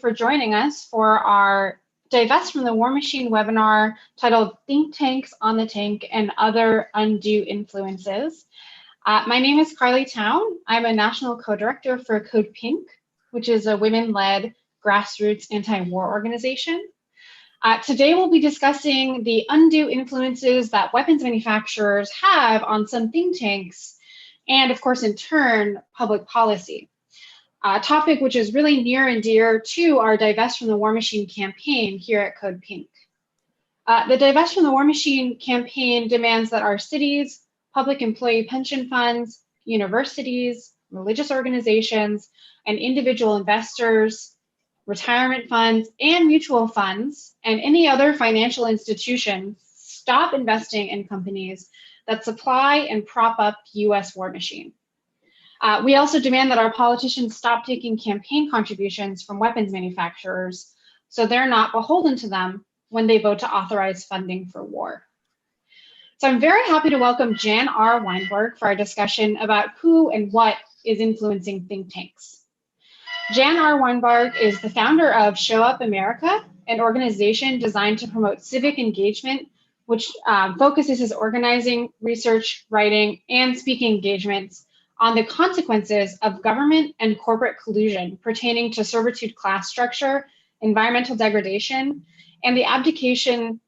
for joining us for our Divest from the War Machine webinar titled Think Tanks on the Tank and Other Undue Influences. My name is Carley Towne. I'm a national co-director for CODEPINK, which is a women-led grassroots anti-war organization. Today we'll be discussing the undue influences that weapons manufacturers have on some think tanks and, of course, in turn, public policy. A topic which is really near and dear to our Divest from the War Machine campaign here at CODEPINK. The Divest from the War Machine campaign demands that our cities, public employee pension funds, universities, religious organizations, and individual investors, retirement funds, and mutual funds, and any other financial institution stop investing in companies that supply and prop up the US war machine. We also demand that our politicians stop taking campaign contributions from weapons manufacturers so they're not beholden to them when they vote to authorize funding for war. So I'm very happy to welcome Jan R. Weinberg for our discussion about who and what is influencing think tanks. Jan R. Weinberg is the founder of Show Up America, an organization designed to promote civic engagement, which focuses its organizing, research, writing, and speaking engagements on the consequences of government and corporate collusion pertaining to servitude class structure, environmental degradation, and the abdicated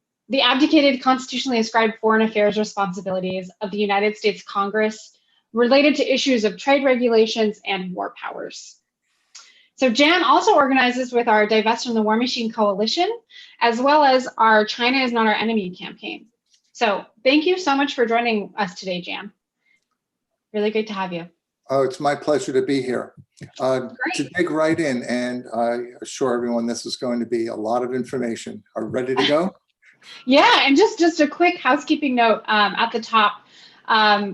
constitutionally ascribed foreign affairs responsibilities of the United States Congress related to issues of trade regulations and war powers. So Jan also organizes with our Divest from the War Machine Coalition, as well as our China is Not Our Enemy campaign. So thank you so much for joining us today, Jan. Really great to have you. Oh, it's my pleasure to be here. To dig right in, and I assure everyone this is going to be a lot of information. Are you ready to go? Yeah, and just a quick housekeeping note at the top.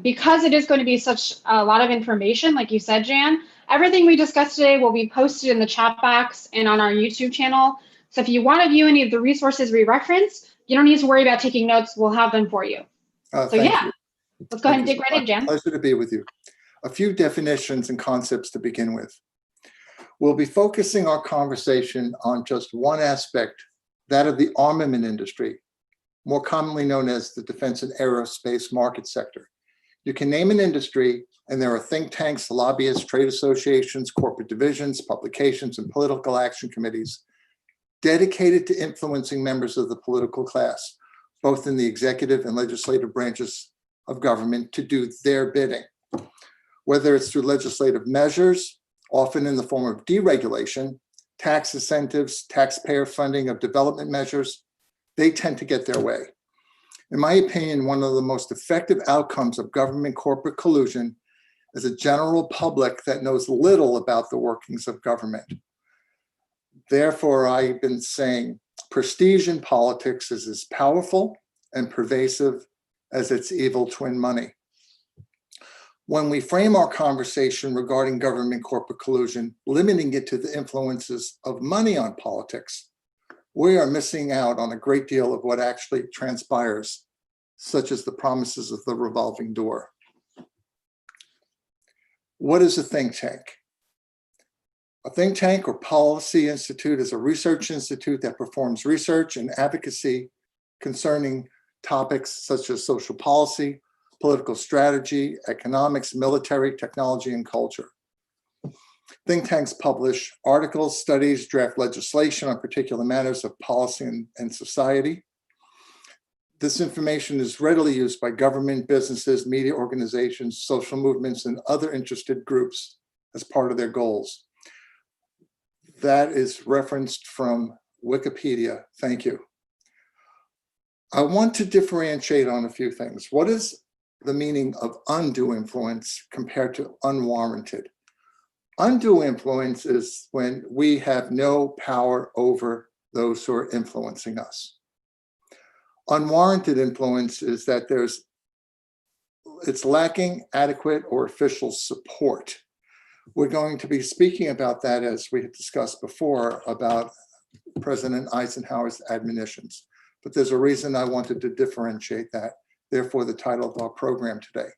Because it is going to be such a lot of information, like you said, Jan, everything we discussed today will be posted in the chat box and on our YouTube channel. So if you want to view any of the resources we reference, you don't need to worry about taking notes. We'll have them for you. Thank you. Let's go ahead and dig right in, Jan. Pleasure to be with you. A few definitions and concepts to begin with. We'll be focusing our conversation on just one aspect, that of the armament industry, more commonly known as the defense and aerospace market sector. You can name an industry, and there are think tanks, lobbyists, trade associations, corporate divisions, publications, and political action committees dedicated to influencing members of the political class, both in the executive and legislative branches of government, to do their bidding. Whether it's through legislative measures, often in the form of deregulation, tax incentives, taxpayer funding of development measures, they tend to get their way. In my opinion, one of the most effective outcomes of government corporate collusion is a general public that knows little about the workings of government. Therefore, I've been saying prestige in politics is as powerful and pervasive as its evil twin, money. When we frame our conversation regarding government corporate collusion, limiting it to the influences of money on politics, we are missing out on a great deal of what actually transpires, such as the promises of the revolving door. What is a think tank? A think tank or policy institute is a research institute that performs research and advocacy concerning topics such as social policy, political strategy, economics, military, technology, and culture. Think tanks publish articles, studies, draft legislation on particular matters of policy and society. This information is readily used by government, businesses, media organizations, social movements, and other interested groups as part of their goals. That is referenced from Wikipedia. Thank you. I want to differentiate on a few things. What is the meaning of undue influence compared to unwarranted? Undue influence is when we have no power over those who are influencing us. Unwarranted influence is that it's lacking adequate or official support. We're going to be speaking about that, as we had discussed before, about President Eisenhower's admonitions. But there's a reason I wanted to differentiate that, therefore the title of our program today.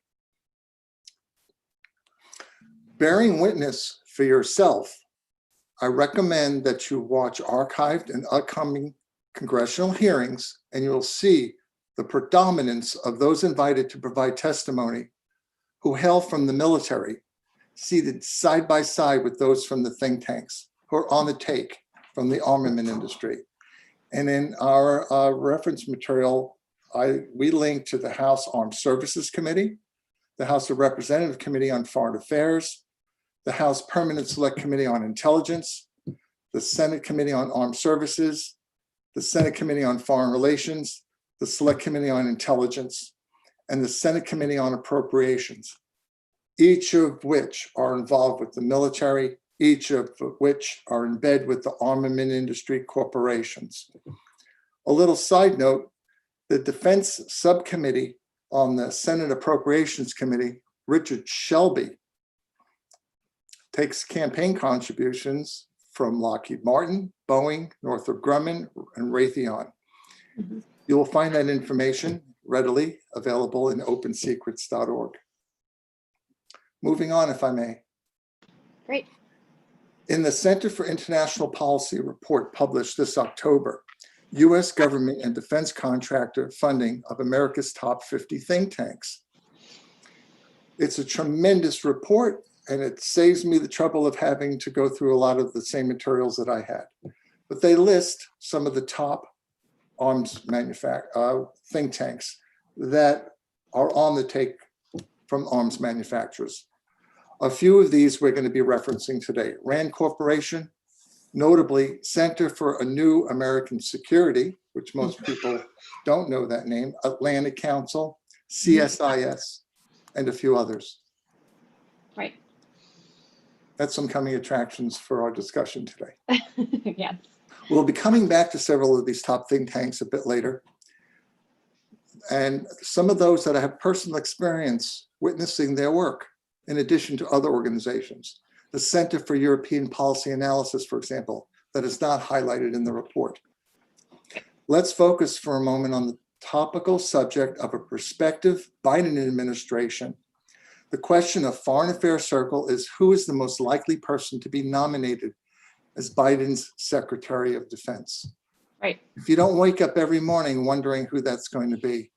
Bearing witness for yourself, I recommend that you watch archived and upcoming congressional hearings, and you'll see the predominance of those invited to provide testimony who hail from the military, seated side by side with those from the think tanks who are on the take from the armament industry. And in our reference material, we link to the House Armed Services Committee, the House of Representatives Committee on Foreign Affairs, the House Permanent Select Committee on Intelligence, the Senate Committee on Armed Services, the Senate Committee on Foreign Relations, the Select Committee on Intelligence, and the Senate Committee on Appropriations, each of which are involved with the military, each of which are in bed with the armament industry corporations. A little side note, the Defense Subcommittee on the Senate Appropriations Committee, Richard Shelby, takes campaign contributions from Lockheed Martin, Boeing, Northrop Grumman, and Raytheon. Mm-hmm. You will find that information readily available in opensecrets.org. Moving on, if I may. Great. In the Center for International Policy report published this October, U.S. government and defense contractor funding of America's top 50 think tanks. It's a tremendous report, and it saves me the trouble of having to go through a lot of the same materials that I had. But they list some of the top arms think tanks that are on the take from arms manufacturers. A few of these we're going to be referencing today. RAND Corporation, notably Center for Undue American Security, which most people don't know that name, Atlantic Council, CSIS, and a few others. Right. That's some coming attractions for our discussion today. Yes. We'll be coming back to several of these top think tanks a bit later. And some of those that I have personal experience witnessing their work, in addition to other organizations. The Center for European Policy Analysis, for example, that is not highlighted in the report. Let's focus for a moment on the topical subject of a prospective Biden administration. The question of Foreign Affairs Circle is who is the most likely person to be nominated as Biden's Secretary of Defense. Right. If you don't wake up every morning wondering who that's going to be.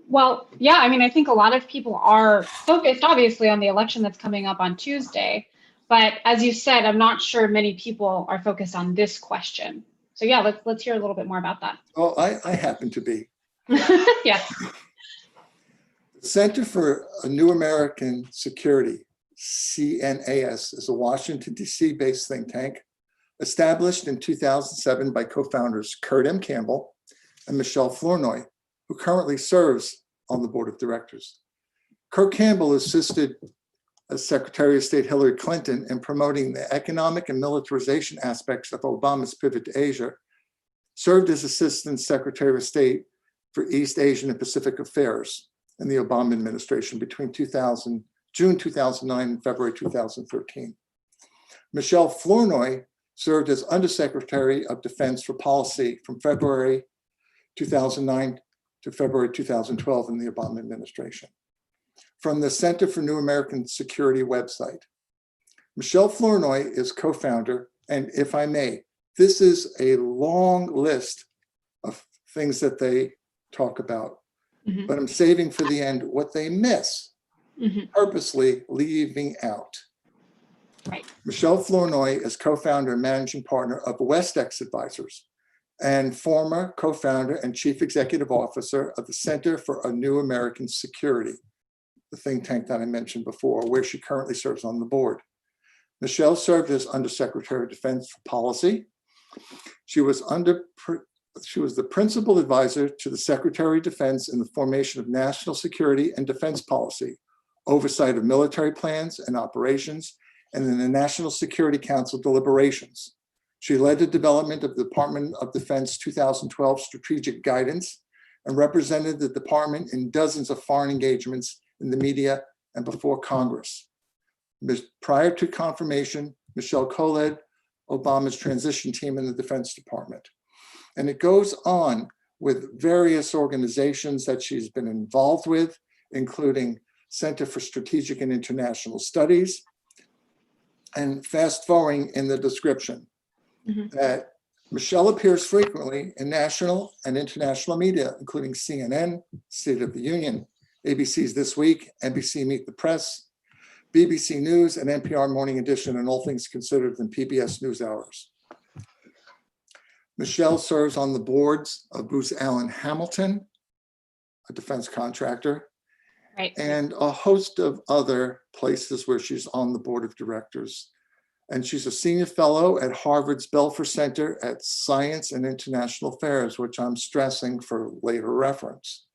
Well, yeah, I mean, I think a lot of people are focused, obviously, on the election that's coming up on Tuesday. But as you said, I'm not sure many people are focused on this question. So yeah, let's hear a little bit more about that. Well, I happen to be. Yes. The Center for New American Security, CNAS, is a Washington, D.C. based think tank established in 2007 by co-founders Kurt M. Campbell and Michelle Florinoy, who currently serves on the board of directors. Kurt Campbell assisted as Secretary of State Hillary Clinton in promoting the economic and militarization aspects of Obama's pivot to Asia, served as Assistant Secretary of State for East Asian and Pacific Affairs in the Obama administration between June 2009 and February 2013. Michelle Florinoy served as Undersecretary of Defense for Policy from February 2009 to February 2012 in the Obama administration. From the Center for New American Security website, Michelle Florinoy is co-founder, and if I may, this is a long list of things that they talk about, but I'm saving for the end what they miss, purposely leaving out. Right. Michelle Florinoy is co-founder and managing partner of Westex Advisors and former co-founder and chief executive officer of the Center for Undue American Security, the think tank that I mentioned before, where she currently serves on the board. Michelle served as Undersecretary of Defense for Policy. She was the principal advisor to the Secretary of Defense in the formation of national security and defense policy, oversight of military plans and operations, and in the National Security Council deliberations. She led the development of the Department of Defense 2012 strategic guidance and represented the department in dozens of foreign engagements in the media and before Congress. Prior to confirmation, Michelle co-led Obama's transition team in the Defense Department. And it goes on with various organizations that she's been involved with, including Center for Strategic and International Studies, and fast forwarding in the description, Mhm. that Michelle appears frequently in national and international media, including CNN, State of the Union, ABC's This Week, NBC Meet the Press, BBC News, and NPR Morning Edition, and All Things Considered in PBS NewsHours. Michelle serves on the boards of Booz Allen Hamilton, a defense contractor, Right. and a host of other places where she's on the board of directors. And she's a senior fellow at Harvard's Belfer Center at Science and International Affairs, which I'm stressing for later reference.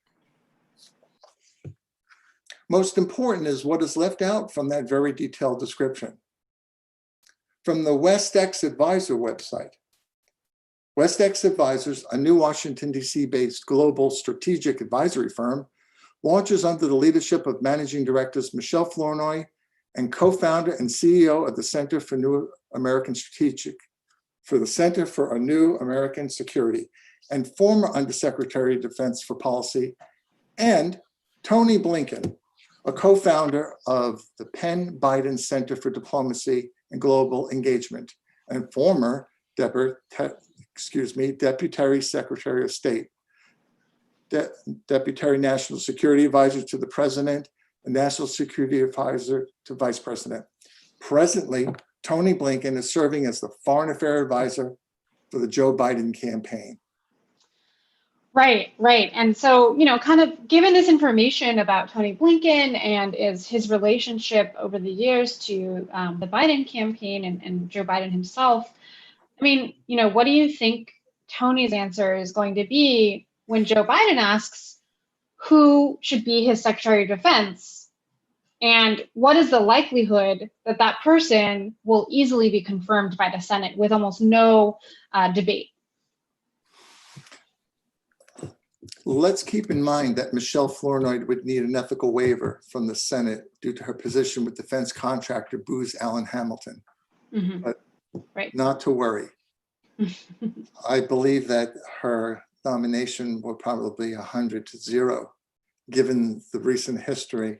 Most important is what is left out from that very detailed description. From the Westex Advisor website, Westex Advisors, a new Washington, D.C. based global strategic advisory firm, launches under the leadership of Managing Directors Michelle Florinoy and co-founder and CEO of the Center for New American Strategic, for the Center for a New American Security, and former Undersecretary of Defense for Policy, and Tony Blinken, a co-founder of the Penn Biden Center for Diplomacy and Global Engagement, and former Deputy Secretary of State, Deputy National Security Advisor to the President, and National Security Advisor to Vice President. Presently, Tony Blinken is serving as the Foreign Affairs Advisor for the Joe Biden campaign. Right, right. And so, kind of given this information about Tony Blinken and his relationship over the years to the Biden campaign and Joe Biden himself, I mean, what do you think Tony's answer is going to be when Joe Biden asks who should be his Secretary of Defense? And what is the likelihood that that person will easily be confirmed by the Senate with almost no debate? Let's keep in mind that Michelle Florinoy would need an ethical waiver from the Senate due to her position with defense contractor Booz Allen Hamilton. Mm-hmm. But right. Not to worry. I believe that her nomination will probably 100-0, given the recent history.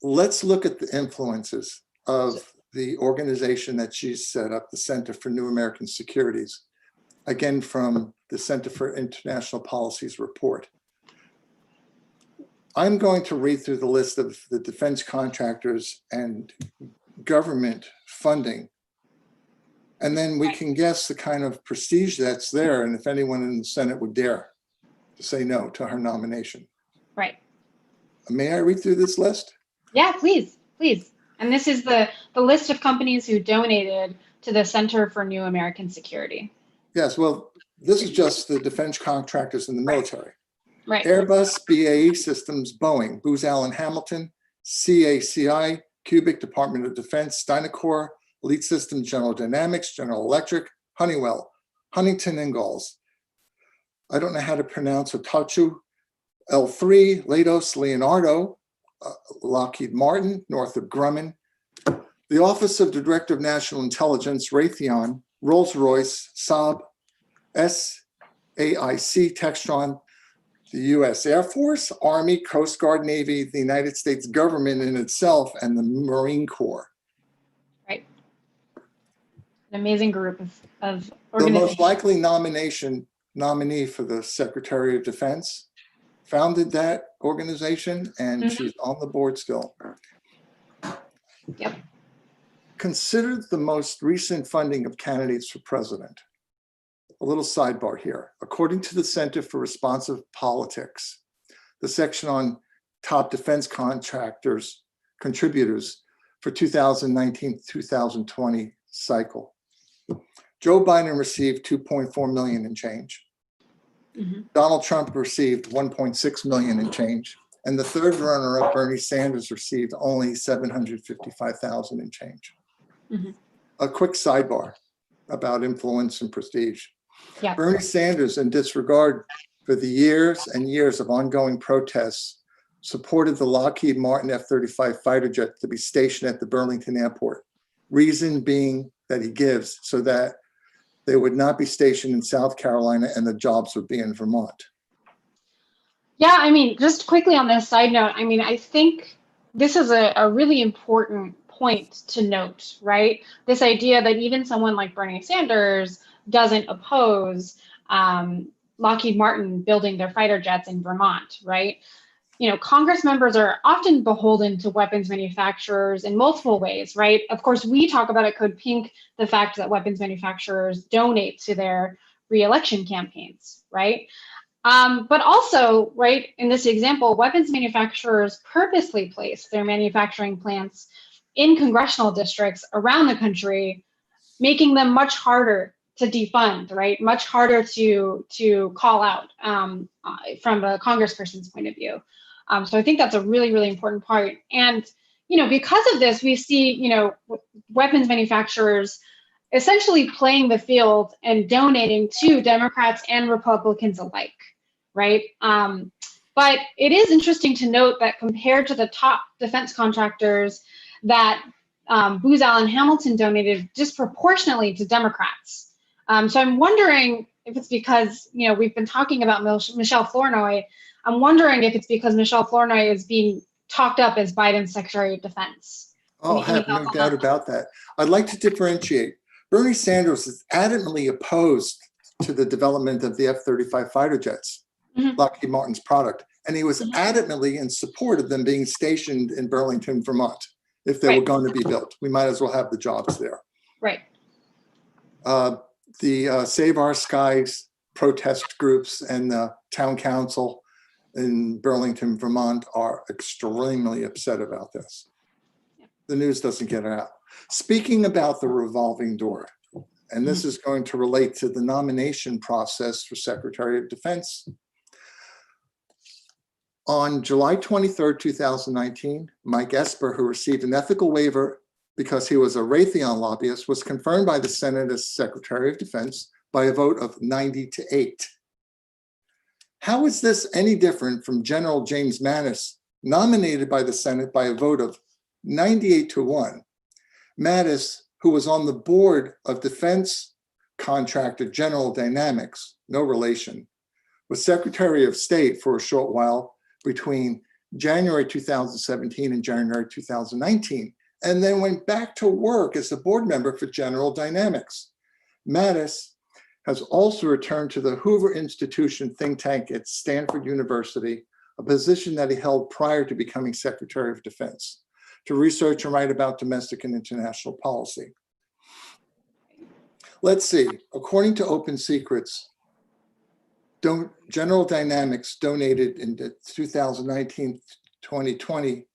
Let's look at the influences of the organization that she's set up, the Center for New American Securities, again from the Center for International Policy's report. I'm going to read through the list of the defense contractors and government funding, and then we can guess the kind of prestige that's there, and if anyone in the Senate would dare to say no to her nomination. Right. May I read through this list? Yeah, please. And this is the list of companies who donated to the Center for New American Security. Yes, well, this is just the defense contractors in the military. Right. Airbus, BAE Systems, Boeing, Booz Allen Hamilton, CACI, Cubic, Department of Defense, Dynacor, Elite Systems, General Dynamics, General Electric, Honeywell, Huntington Ingalls. I don't know how to pronounce Hitachi, L3, Leidos, Leonardo, Lockheed Martin, Northrop Grumman, the Office of the Director of National Intelligence, Raytheon, Rolls-Royce, Saab, SAIC, Textron, the U.S. Air Force, Army, Coast Guard, Navy, the United States government in itself, and the Marine Corps. Right. An amazing group of organizations. The most likely nominee for the Secretary of Defense founded that organization, and she's on the board still. Yep. Consider the most recent funding of candidates for president. A little sidebar here. According to the Center for Responsive Politics, the section on top defense contractors, contributors for 2019-2020 cycle, Joe Biden received $2.4 million in change. Mm-hmm. Donald Trump received $1.6 million in change. And the third runner-up, Bernie Sanders, received only $755,000 in change. Mm-hmm. A quick sidebar about influence and prestige. Yeah. Bernie Sanders, in disregard for the years and years of ongoing protests, supported the Lockheed Martin F-35 fighter jet to be stationed at the Burlington airport. Reason being that he gives so that they would not be stationed in South Carolina and the jobs would be in Vermont. Yeah, I mean, just quickly on this side note, I mean, I think this is a really important point to note, right? This idea that even someone like Bernie Sanders doesn't oppose Lockheed Martin building their fighter jets in Vermont, right? Congress members are often beholden to weapons manufacturers in multiple ways, right? Of course, we talk about at CODEPINK the fact that weapons manufacturers donate to their re-election campaigns, right? But also, right, in this example, weapons manufacturers purposely place their manufacturing plants in congressional districts around the country, making them much harder to defund, right? Much harder to call out from a congressperson's point of view. So I think that's a really, really important part. And, because of this, we see, weapons manufacturers essentially playing the field and donating to Democrats and Republicans alike, right? But it is interesting to note that compared to the top defense contractors, that Booz Allen Hamilton donated disproportionately to Democrats. So I'm wondering if it's because, we've been talking about Michelle Florinoy. I'm wondering if it's because Michelle Florinoy is being talked up as Biden's Secretary of Defense. Oh, I have no doubt about that. I'd like to differentiate. Bernie Sanders is adamantly opposed to the development of the F-35 fighter jets, Lockheed Martin's product. And he was adamantly in support of them being stationed in Burlington, Vermont, if they were going to be built. We might as well have the jobs there. Right. The Save Our Skies protest groups and the town council in Burlington, Vermont are extremely upset about this. The news doesn't get it out. Speaking about the revolving door, and this is going to relate to the nomination process for Secretary of Defense. On July 23rd, 2019, Mike Esper, who received an ethical waiver because he was a Raytheon lobbyist, was confirmed by the Senate as Secretary of Defense by a vote of 90-8. How is this any different from General James Mattis, nominated by the Senate by a vote of 98-1? Mattis, who was on the board of defense contractor General Dynamics, no relation, was Secretary of State for a short while between January 2017 and January 2019, and then went back to work as a board member for General Dynamics. Mattis has also returned to the Hoover Institution think tank at Stanford University, a position that he held prior to becoming Secretary of Defense, to research and write about domestic and international policy. Let's see, according to Open Secrets, General Dynamics donated in 2019-2020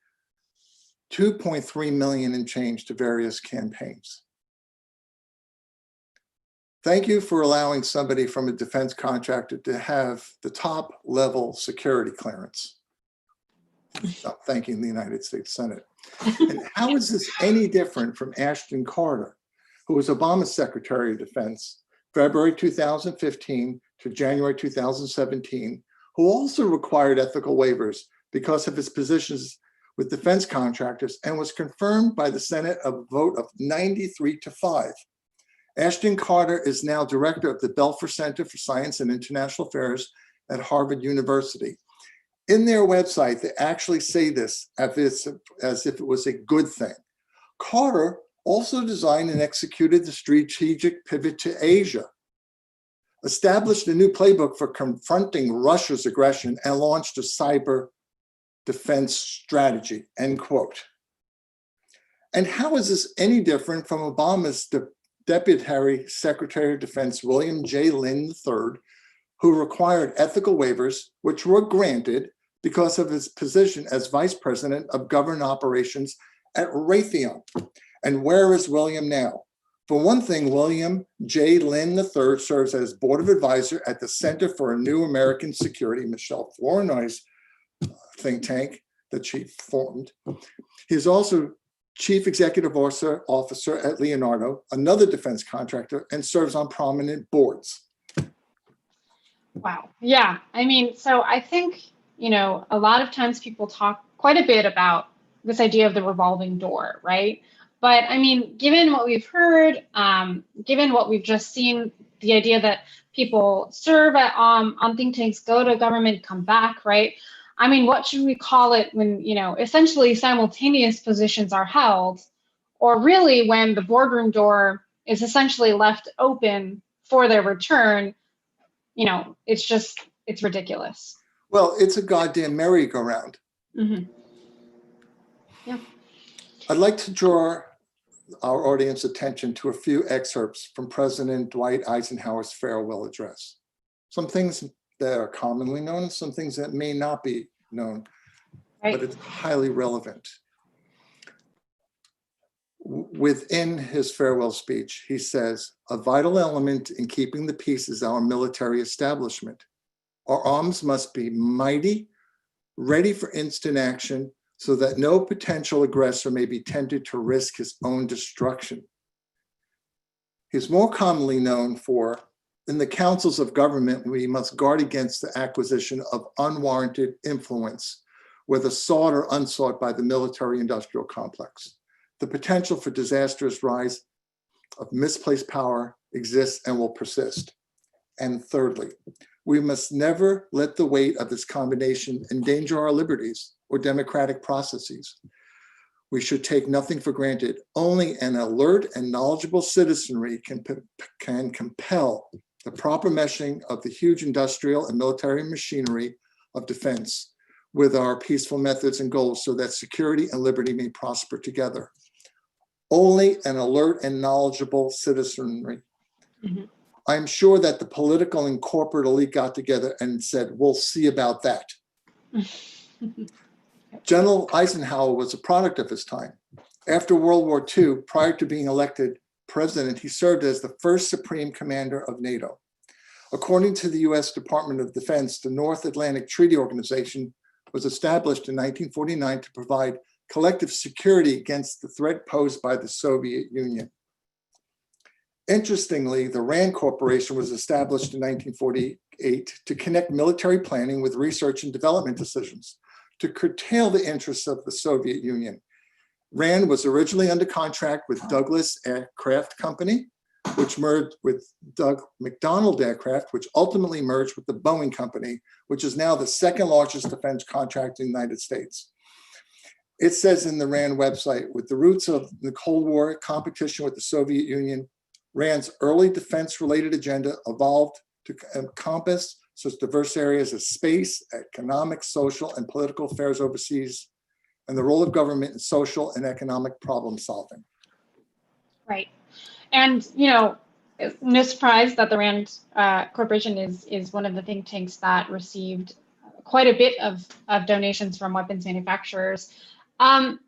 $2.3 million in change to various campaigns. Thank you for allowing somebody from a defense contractor to have the top level security clearance. I'm thanking the United States Senate. And how is this any different from Ashton Carter, who was Obama's Secretary of Defense, February 2015 to January 2017, who also required ethical waivers because of his positions with defense contractors and was confirmed by the Senate a vote of 93-5. Ashton Carter is now director of the Belfer Center for Science and International Affairs at Harvard University. In their website, they actually say this as if it was a good thing. Carter also designed and executed the strategic pivot to Asia, established a new playbook for confronting Russia's aggression, and launched a cyber defense strategy, end quote. And how is this any different from Obama's Deputy Secretary of Defense, William J. Lynn III, who required ethical waivers, which were granted because of his position as Vice President of Government Operations at Raytheon? And where is William now? For one thing, William J. Lynn III serves as Board of Advisor at the Center for a New American Security, Michelle Florinoy's think tank that she formed. He's also Chief Executive Officer at Leonardo, another defense contractor, and serves on prominent boards. Wow. Yeah. I mean, so I think, a lot of times people talk quite a bit about this idea of the revolving door, right? But I mean, given what we've heard, given what we've just seen, the idea that people serve at, on think tanks, go to government, come back, right? I mean, what should we call it when, essentially simultaneous positions are held or really when the boardroom door is essentially left open for their return, it's ridiculous. Well, it's a goddamn merry-go-round. Mm-hmm. Yeah. I'd like to draw our audience attention to a few excerpts from President Dwight Eisenhower's farewell address. Some things that are commonly known, some things that may not be known, Right. but it's highly relevant. Within his farewell speech, he says, "A vital element in keeping the peace is our military establishment. Our arms must be mighty, ready for instant action, so that no potential aggressor may be tempted to risk his own destruction." He's more commonly known for, "In the councils of government, we must guard against the acquisition of unwarranted influence, whether sought or unsought by the military-industrial complex. The potential for disastrous rise of misplaced power exists and will persist. And thirdly, we must never let the weight of this combination endanger our liberties or democratic processes. We should take nothing for granted. Only an alert and knowledgeable citizenry can compel the proper meshing of the huge industrial and military machinery of defense with our peaceful methods and goals so that security and liberty may prosper together. Only an alert and knowledgeable citizenry." Mm-hmm. I'm sure that the political and corporate elite got together and said, "We'll see about that." General Eisenhower was a product of his time. After World War II, prior to being elected president, he served as the first supreme commander of NATO. According to the US Department of Defense, the North Atlantic Treaty Organization was established in 1949 to provide collective security against the threat posed by the Soviet Union. Interestingly, the RAND Corporation was established in 1948 to connect military planning with research and development decisions, to curtail the interests of the Soviet Union. RAND was originally under contract with Douglas Aircraft Company, which merged with Doug McDonnell Aircraft, which ultimately merged with the Boeing Company, which is now the second largest defense contractor in the United States. It says in the RAND website, with the roots of the Cold War competition with the Soviet Union, RAND's early defense-related agenda evolved to encompass such diverse areas as space, economic, social, and political affairs overseas, and the role of government in social and economic problem solving. Right. And, no surprise that the RAND Corporation is one of the think tanks that received quite a bit of donations from weapons manufacturers. One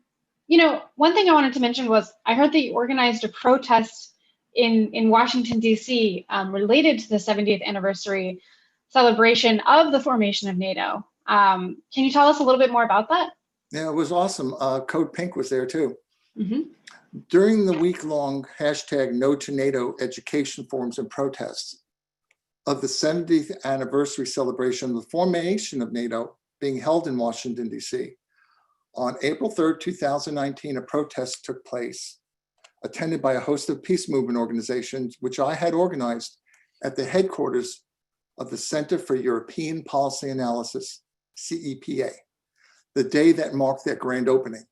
thing I wanted to mention was I heard that you organized a protest in Washington, D.C. Related to the 70th anniversary celebration of the formation of NATO. Can you tell us a little bit more about that? Yeah, it was awesome. CODEPINK was there too. Mm-hmm. During the week-long #NoToNato education forums and protests of the 70th anniversary celebration of the formation of NATO being held in Washington, D.C., on April 3rd, 2019, a protest took place, attended by a host of peace movement organizations, which I had organized at the headquarters of the Center for European Policy Analysis, CEPA, the day that marked their grand opening.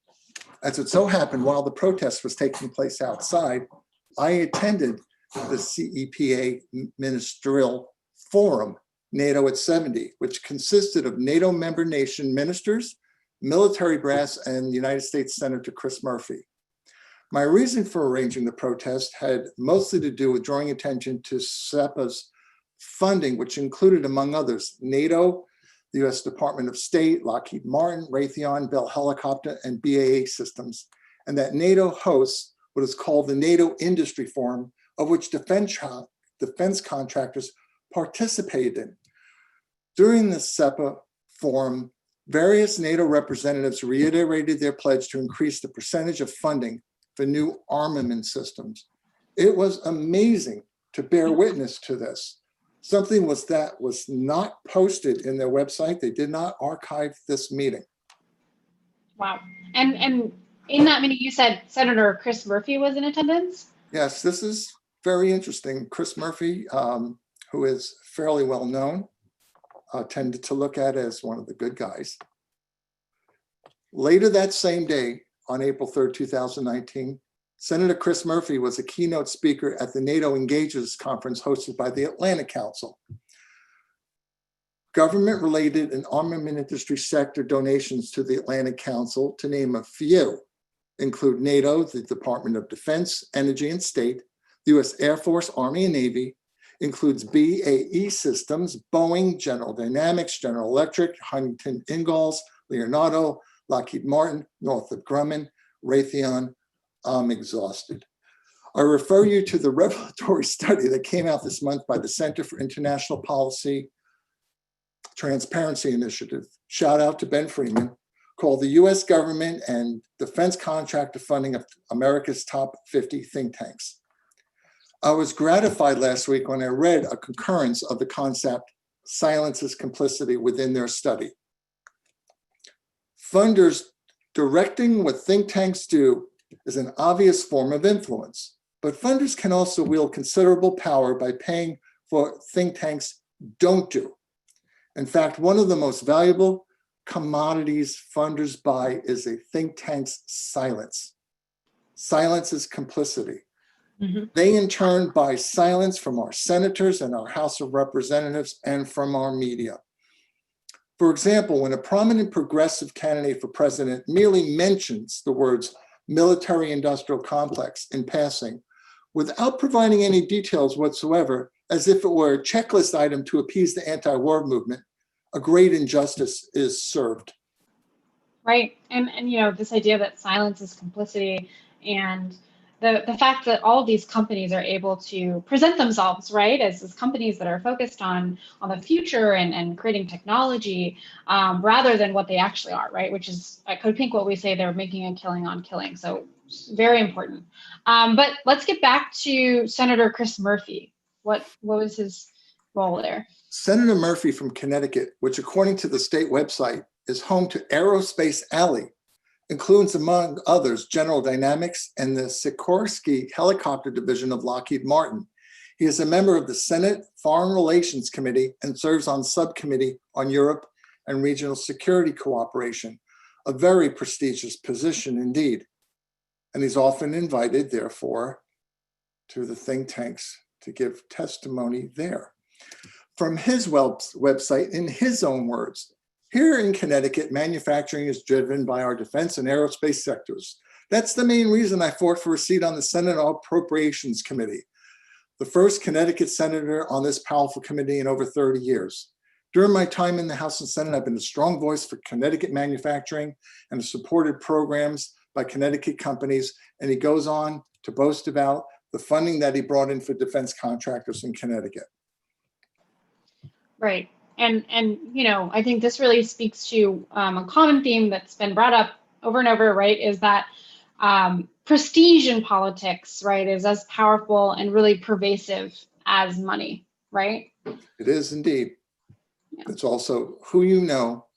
As it so happened, while the protest was taking place outside, I attended the CEPA Ministerial Forum, NATO at 70, which consisted of NATO member nation ministers, military brass, and United States Senator Chris Murphy. My reason for arranging the protest had mostly to do with drawing attention to SEPA's funding, which included, among others, NATO, the US Department of State, Lockheed Martin, Raytheon, Bell Helicopter, and BAE Systems, and that NATO hosts what is called the NATO Industry Forum, of which defense contractors participated in. During the SEPA forum, various NATO representatives reiterated their pledge to increase the percentage of funding for new armament systems. It was amazing to bear witness to this. Something that was not posted in their website. They did not archive this meeting. Wow. And in that meeting, you said Senator Chris Murphy was in attendance? Yes, this is very interesting. Chris Murphy, who is fairly well known, tended to look at as one of the good guys. Later that same day, on April 3rd, 2019, Senator Chris Murphy was a keynote speaker at the NATO Engages conference hosted by the Atlantic Council. Government-related and armament industry sector donations to the Atlantic Council, to name a few, include NATO, the Department of Defense, Energy and State, the U.S. Air Force, Army and Navy, includes BAE Systems, Boeing, General Dynamics, General Electric, Huntington Ingalls, Leonardo, Lockheed Martin, Northrop Grumman, Raytheon. I'm exhausted. I refer you to the revelatory study that came out this month by the Center for International Policy Transparency Initiative. Shout out to Ben Freeman, called the U.S. Government and Defense Contractor Funding of America's Top 50 Think Tanks. I was gratified last week when I read a concurrence of the concept silence is complicity within their study. Funders directing what think tanks do is an obvious form of influence, but funders can also wield considerable power by paying for what think tanks don't do. In fact, one of the most valuable commodities funders buy is a think tank's silence. Silence is complicity. Mm-hmm. They in turn buy silence from our senators and our House of Representatives and from our media. For example, when a prominent progressive candidate for president merely mentions the words military-industrial complex in passing, without providing any details whatsoever, as if it were a checklist item to appease the anti-war movement, a great injustice is served. Right, and you know, this idea that silence is complicity, and the fact that all of these companies are able to present themselves, right, as companies that are focused on the future and creating technology, rather than what they actually are, right, which is at CODEPINK what we say, they're making a killing on killing. So very important. But let's get back to Senator Chris Murphy. What was his role there? Senator Murphy from Connecticut, which according to the state website is home to Aerospace Alley, includes, among others, General Dynamics and the Sikorsky Helicopter Division of Lockheed Martin. He is a member of the Senate Foreign Relations Committee and serves on Subcommittee on Europe and Regional Security Cooperation, a very prestigious position indeed. And he's often invited, therefore, to the think tanks to give testimony there. From his website, in his own words, here in Connecticut, manufacturing is driven by our defense and aerospace sectors. That's the main reason I fought for a seat on the Senate Appropriations Committee, the first Connecticut senator on this powerful committee in over 30 years. During my time in the House and Senate, I've been a strong voice for Connecticut manufacturing and supported programs by Connecticut companies. And he goes on to boast about the funding that he brought in for defense contractors in Connecticut. Right. And you know, I think this really speaks to a common theme that's been brought up over and over, right, is that prestige in politics, right, is as powerful and really pervasive as money, right? It is indeed. Yeah. It's also who you know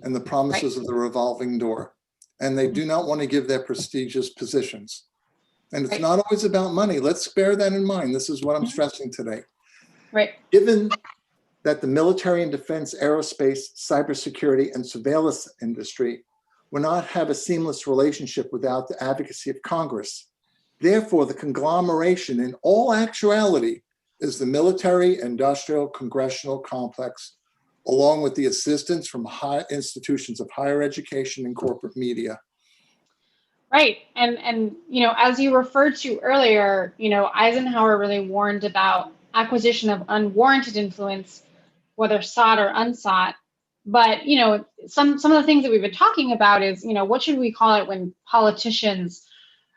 and the promises of the revolving door. And they do not want to give their prestigious positions. And it's not always about money. Let's bear that in mind. This is what I'm stressing today. Right. Given that the military and defense, aerospace, cybersecurity, and surveillance industry will not have a seamless relationship without the advocacy of Congress. Therefore, the conglomeration in all actuality is the military, industrial, congressional complex, along with the assistance from high institutions of higher education and corporate media. Right, and you know, as you referred to earlier, you know, Eisenhower really warned about acquisition of unwarranted influence, whether sought or unsought. But, you know, some of the things that we've been talking about is, you know, what should we call it when politicians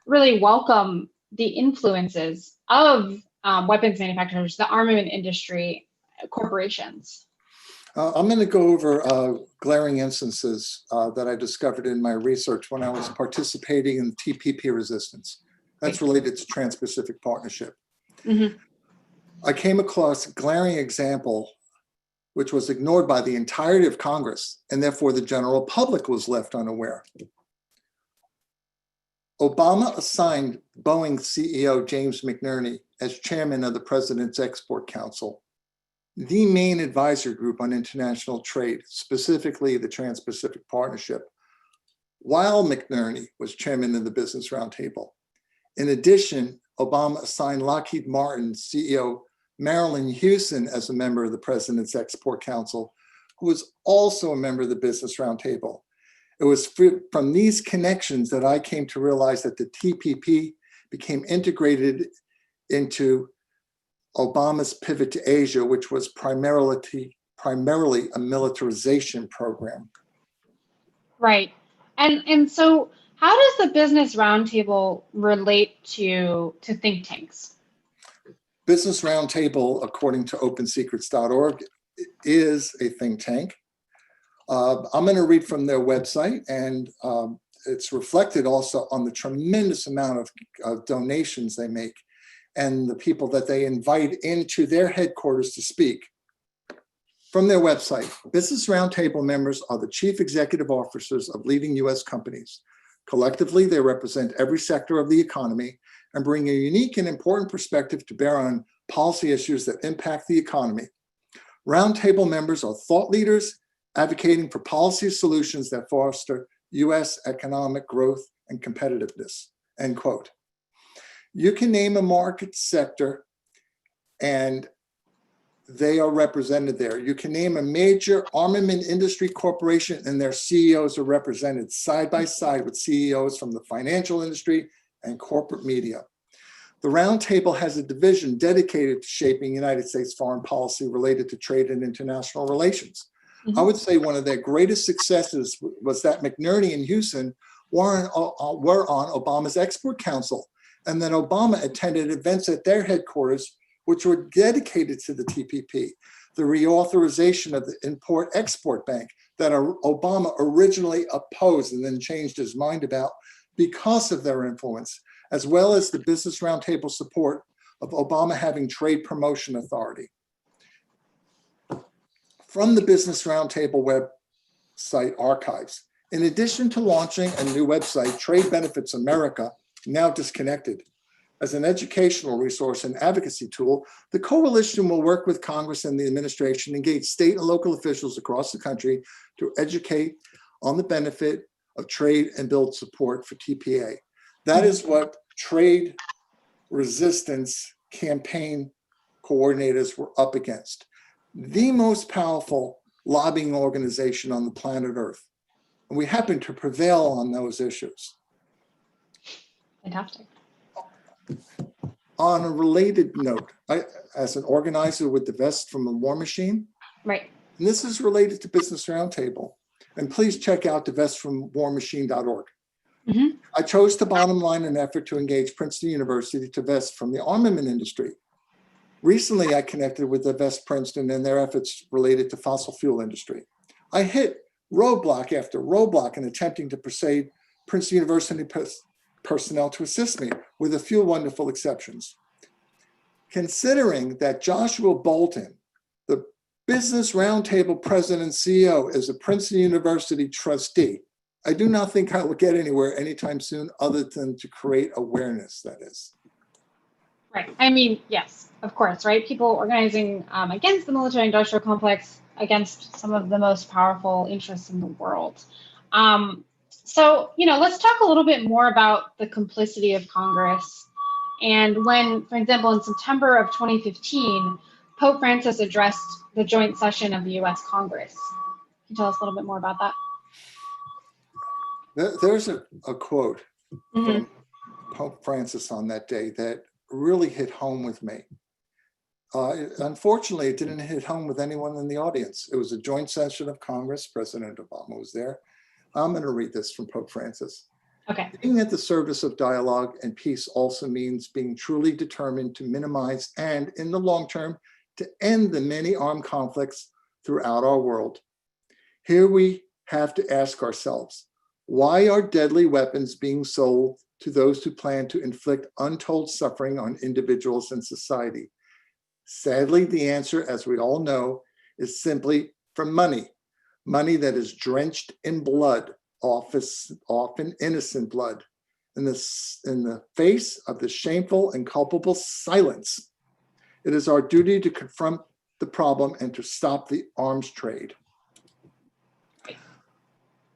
really welcome the influences of weapons manufacturers, the armament industry, corporations? I'm going to go over glaring instances that I discovered in my research when I was participating in TPP resistance. That's related to Trans-Pacific Partnership. Mm-hmm. I came across a glaring example which was ignored by the entirety of Congress, and therefore the general public was left unaware. Obama assigned Boeing CEO James McNerney as chairman of the President's Export Council, the main advisory group on international trade, specifically the Trans-Pacific Partnership, while McNerney was chairman of the Business Roundtable. In addition, Obama assigned Lockheed Martin CEO Marilyn Houston as a member of the President's Export Council, who was also a member of the Business Roundtable. It was from these connections that I came to realize that the TPP became integrated into Obama's pivot to Asia, which was primarily a militarization program. Right. And so how does the Business Roundtable relate to think tanks? Business Roundtable, according to opensecrets.org, is a think tank. I'm going to read from their website, and it's reflected also on the tremendous amount of donations they make and the people that they invite into their headquarters to speak. From their website, Business Roundtable members are the chief executive officers of leading U.S. companies. Collectively, they represent every sector of the economy and bring a unique and important perspective to bear on policy issues that impact the economy. Roundtable members are thought leaders advocating for policy solutions that foster U.S. economic growth and competitiveness, end quote. You can name a market sector and they are represented there. You can name a major armament industry corporation and their CEOs are represented side by side with CEOs from the financial industry and corporate media. The Roundtable has a division dedicated to shaping United States foreign policy related to trade and international relations. I would say one of their greatest successes was that McNerney and Houston were on Obama's Export Council, and that Obama attended events at their headquarters which were dedicated to the TPP, the reauthorization of the Import-Export Bank that Obama originally opposed and then changed his mind about because of their influence, as well as the Business Roundtable support of Obama having trade promotion authority. From the Business Roundtable website archives, in addition to launching a new website, Trade Benefits America, now disconnected, as an educational resource and advocacy tool, the coalition will work with Congress and the administration, engage state and local officials across the country to educate on the benefit of trade and build support for TPA. That is what trade resistance campaign coordinators were up against. The most powerful lobbying organization on the planet Earth. And we happen to prevail on those issues. Fantastic. On a related note, as an organizer with Divest from the War Machine, right, and this is related to Business Roundtable, and please check out divestfromwarmachine.org. I chose to bottom line an effort to engage Princeton University to divest from the armament industry. Recently, I connected with Divest Princeton and their efforts related to fossil fuel industry. I hit roadblock after roadblock in attempting to persuade Princeton University personnel to assist me, with a few wonderful exceptions. Considering that Joshua Bolton, the Business Roundtable president and CEO, is a Princeton University trustee, I do not think I will get anywhere anytime soon other than to create awareness, that is. Right. I mean, yes, of course, right? People organizing against the military-industrial complex, against some of the most powerful interests in the world. So, let's talk a little bit more about the complicity of Congress. And when, for example, in September of 2015, Pope Francis addressed the joint session of the U.S. Congress. Can you tell us a little bit more about that? There's a quote from Pope Francis on that day that really hit home with me. Unfortunately, it didn't hit home with anyone in the audience. It was a joint session of Congress. President Obama was there. I'm going to read this from Pope Francis. Okay. Being at the service of dialogue and peace also means being truly determined to minimize and, in the long term, to end the many armed conflicts throughout our world. Here we have to ask ourselves, why are deadly weapons being sold to those who plan to inflict untold suffering on individuals and society? Sadly, the answer, as we all know, is simply for money. Money that is drenched in blood, often innocent blood. In the face of the shameful and culpable silence, it is our duty to confront the problem and to stop the arms trade.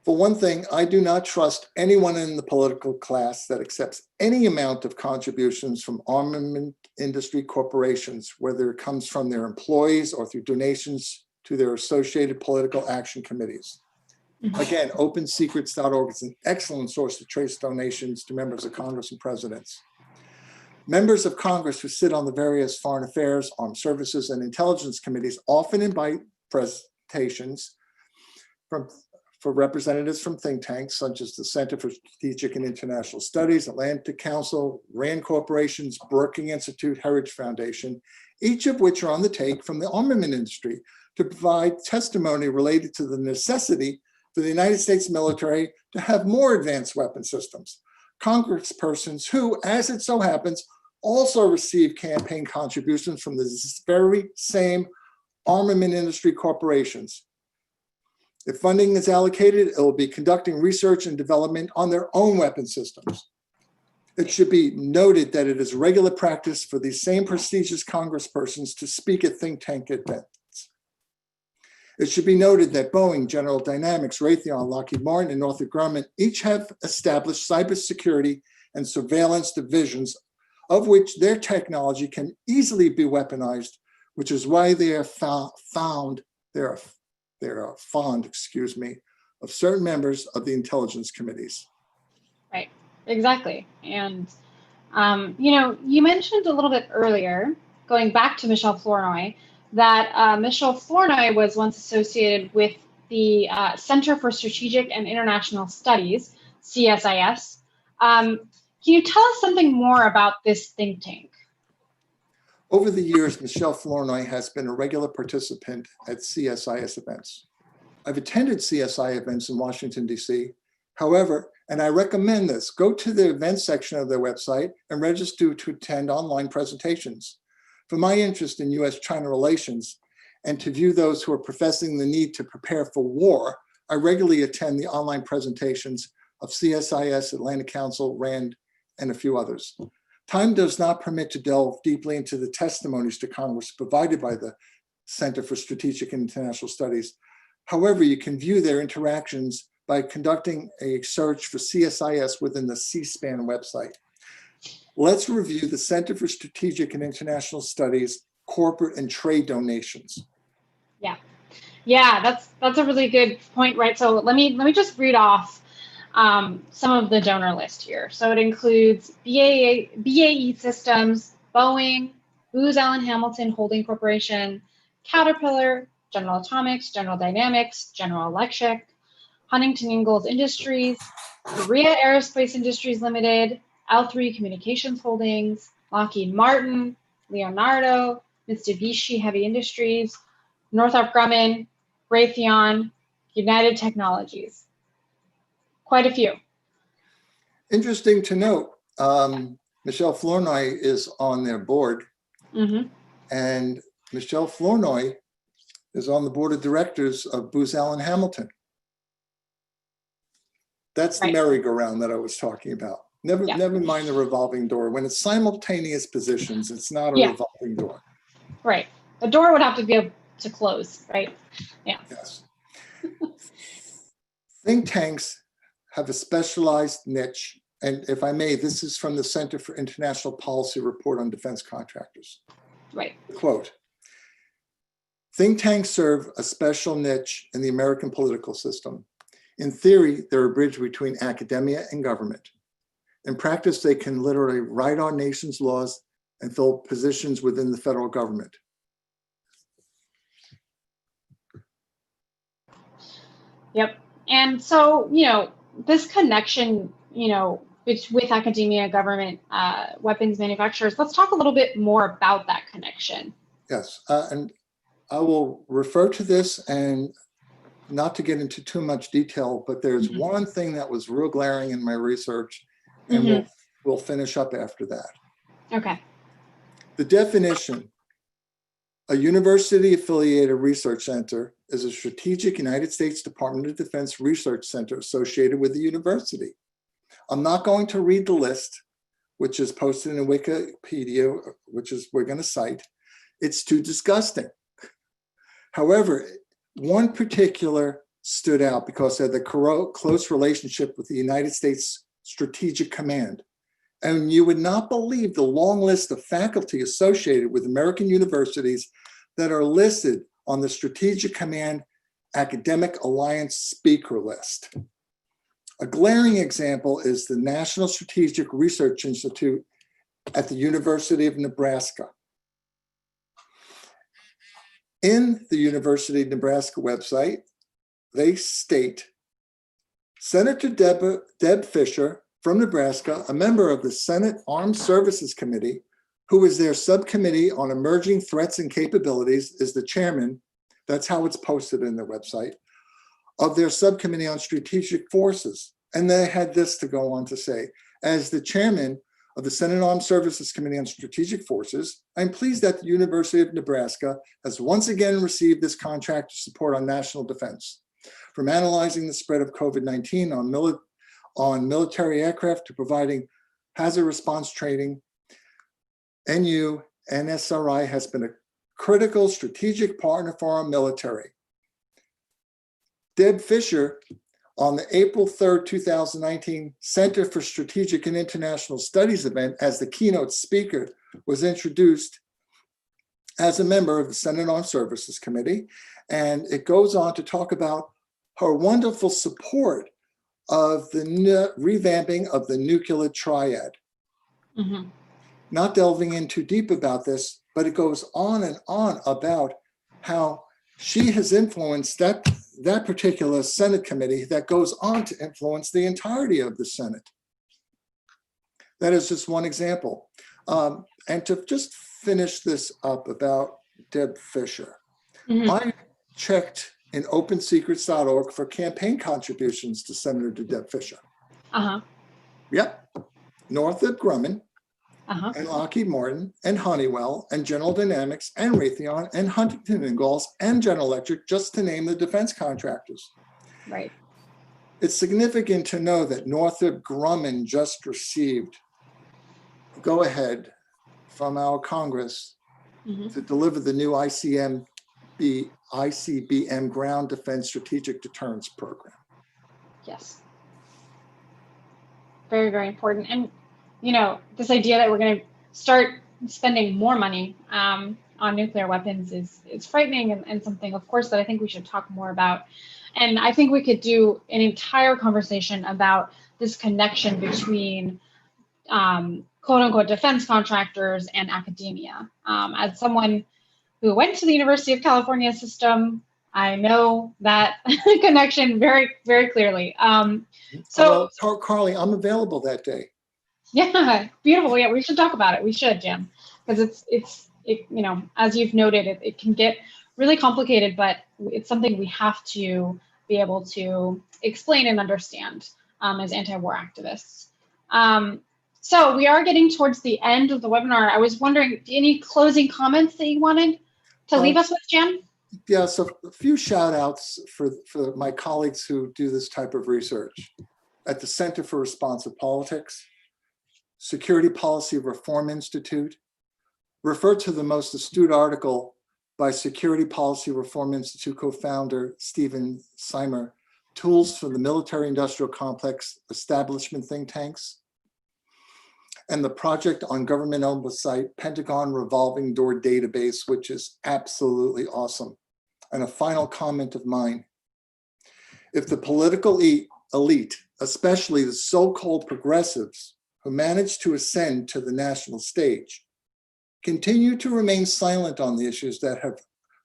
For one thing, I do not trust anyone in the political class that accepts any amount of contributions from armament industry corporations, whether it comes from their employees or through donations to their associated political action committees. Again, OpenSecrets.org is an excellent source to trace donations to members of Congress and presidents. Members of Congress who sit on the various foreign affairs, armed services, and intelligence committees often invite presentations for representatives from think tanks such as the Center for Strategic and International Studies, Atlantic Council, RAND Corporation's Brookings Institute, Heritage Foundation, each of which are on the take from the armament industry to provide testimony related to the necessity for the United States military to have more advanced weapon systems. Congresspersons who, as it so happens, also receive campaign contributions from the very same armament industry corporations. If funding is allocated, it will be conducting research and development on their own weapon systems. It should be noted that it is regular practice for these same prestigious congresspersons to speak at think tank events. It should be noted that Boeing, General Dynamics, Raytheon, Lockheed Martin, and Northrop Grumman each have established cybersecurity and surveillance divisions of which their technology can easily be weaponized, which is why they are fond of certain members of the intelligence committees. Right, exactly. And, you mentioned a little bit earlier, going back to Michelle Florinoy, that Michelle Florinoy was once associated with the Center for Strategic and International Studies, CSIS. Can you tell us something more about this think tank? Over the years, Michelle Florinoy has been a regular participant at CSIS events. I've attended CSI events in Washington, D.C. However, and I recommend this, go to the events section of their website and register to attend online presentations. For my interest in U.S.-China relations and to view those who are professing the need to prepare for war, I regularly attend the online presentations of CSIS, Atlantic Council, RAND, and a few others. Time does not permit to delve deeply into the testimonies to Congress provided by the Center for Strategic and International Studies. However, you can view their interactions by conducting a search for CSIS within the C-SPAN website. Let's review the Center for Strategic and International Studies corporate and trade donations. Yeah, that's a really good point, right? So let me just read off some of the donor list here. So it includes BAE Systems, Boeing, Booz Allen Hamilton Holding Corporation, Caterpillar, General Atomics, General Dynamics, General Electric, Huntington Ingalls Industries, Korea Aerospace Industries Limited, L3 Communications Holdings, Lockheed Martin, Leonardo, Mitsubishi Heavy Industries, Northrop Grumman, Raytheon, United Technologies. Quite a few. Interesting to note, Michelle Florinoy is on their board, and Michelle Florinoy is on the board of directors of Booz Allen Hamilton. That's the merry-go-round that I was talking about. Never mind the revolving door. When it's simultaneous positions, it's not a revolving door. Right. The door would have to be able to close, right? Yeah. Yes. Think tanks have a specialized niche. And if I may, this is from the Center for International Policy Report on Defense Contractors. Right. Quote, think tanks serve a special niche in the American political system. In theory, they're a bridge between academia and government. In practice, they can literally write our nation's laws and fill positions within the federal government. Yep. And so, this connection, with academia, government, weapons manufacturers, let's talk a little bit more about that connection. Yes. And I will refer to this, and not to get into too much detail, but there's one thing that was real glaring in my research, and we'll finish up after that. Okay. The definition, a university-affiliated research center is a strategic United States Department of Defense research center associated with the university. I'm not going to read the list, which is posted in Wikipedia, which is we're going to cite. It's too disgusting. However, one particular stood out because of the close relationship with the United States Strategic Command. And you would not believe the long list of faculty associated with American universities that are listed on the Strategic Command Academic Alliance speaker list. A glaring example is the National Strategic Research Institute at the University of Nebraska. In the University of Nebraska website, they state, Senator Deb Fischer from Nebraska, a member of the Senate Armed Services Committee, who is their subcommittee on emerging threats and capabilities, is the chairman, that's how it's posted in their website, of their subcommittee on strategic forces. And they had this to go on to say, as the chairman of the Senate Armed Services Committee on Strategic Forces, I'm pleased that the University of Nebraska has once again received this contract to support our national defense. From analyzing the spread of COVID-19 on military aircraft to providing hazard response training, NU NSRI has been a critical strategic partner for our military. Deb Fischer, on the April 3rd, 2019 Center for Strategic and International Studies event as the keynote speaker, was introduced as a member of the Senate Armed Services Committee. And it goes on to talk about her wonderful support of the revamping of the nuclear triad. Mm-hmm. Not delving in too deep about this, but it goes on and on about how she has influenced that particular Senate committee that goes on to influence the entirety of the Senate. That is just one example. And to just finish this up about Deb Fischer, mm-hmm. I checked in opensecrets.org for campaign contributions to Senator Deb Fischer. Uh-huh. Yep. Northrop Grumman, uh-huh. and Lockheed Martin, and Honeywell, and General Dynamics, and Raytheon, and Huntington Ingalls, and General Electric, just to name the defense contractors. Right. It's significant to know that Northrop Grumman just received go-ahead from our Congress mm-hmm. to deliver the new ICBM Ground Defense Strategic Deterrence Program. Yes. Very, very important. And you know, this idea that we're going to start spending more money on nuclear weapons is frightening and something, of course, that I think we should talk more about. And I think we could do an entire conversation about this connection between quote unquote defense contractors and academia. As someone who went to the University of California system, I know that connection very, very clearly. So, Carley, I'm available that day. Yeah, beautiful. Yeah, we should talk about it. We should, Jim, because it's you know, as you've noted, it can get really complicated, but it's something we have to be able to explain and understand as anti-war activists. So we are getting towards the end of the webinar. I was wondering, any closing comments that you wanted to leave us with, Jim? Yeah, so a few shout outs for my colleagues who do this type of research. At the Center for Responsive Politics, Security Policy Reform Institute, refer to the most astute article by Security Policy Reform Institute co-founder Stephen Seimer, Tools for the Military-Industrial Complex Establishment Think Tanks, and the Project on Government Oversight Pentagon Revolving Door Database, which is absolutely awesome. And a final comment of mine. If the political elite, especially the so-called progressives, who managed to ascend to the national stage, continue to remain silent on the issues that have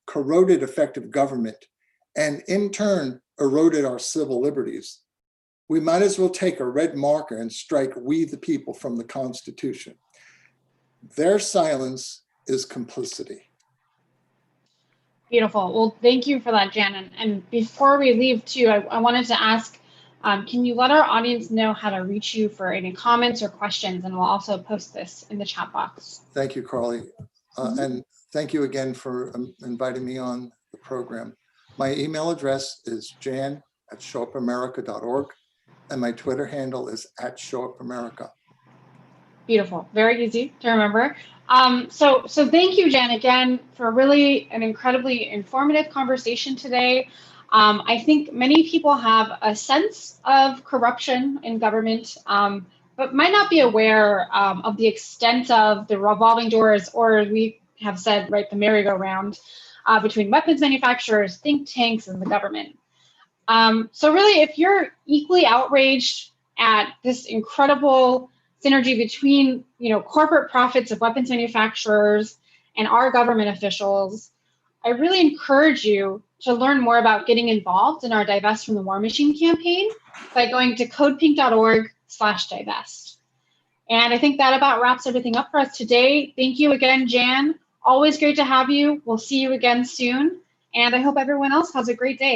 corroded effective government and in turn eroded our civil liberties, we might as well take a red marker and strike "We the People" from the Constitution. Their silence is complicity. Beautiful. Well, thank you for that, Jan. And before we leave too, I wanted to ask, can you let our audience know how to reach you for any comments or questions? And we'll also post this in the chat box. Thank you, Carley. And thank you again for inviting me on the program. My email address is jan@showupamerica.org, and my Twitter handle is @showupamerica. Beautiful. Very easy to remember. So thank you, Jan, again, for really an incredibly informative conversation today. I think many people have a sense of corruption in government, but might not be aware of the extent of the revolving doors, or we have said, right, the merry-go-round between weapons manufacturers, think tanks, and the government. So really, if you're equally outraged at this incredible synergy between, corporate profits of weapons manufacturers and our government officials, I really encourage you to learn more about getting involved in our Divest from the War Machine campaign by going to codepink.org/divest. And I think that about wraps everything up for us today. Thank you again, Jan. Always great to have you. We'll see you again soon. And I hope everyone else has a great day.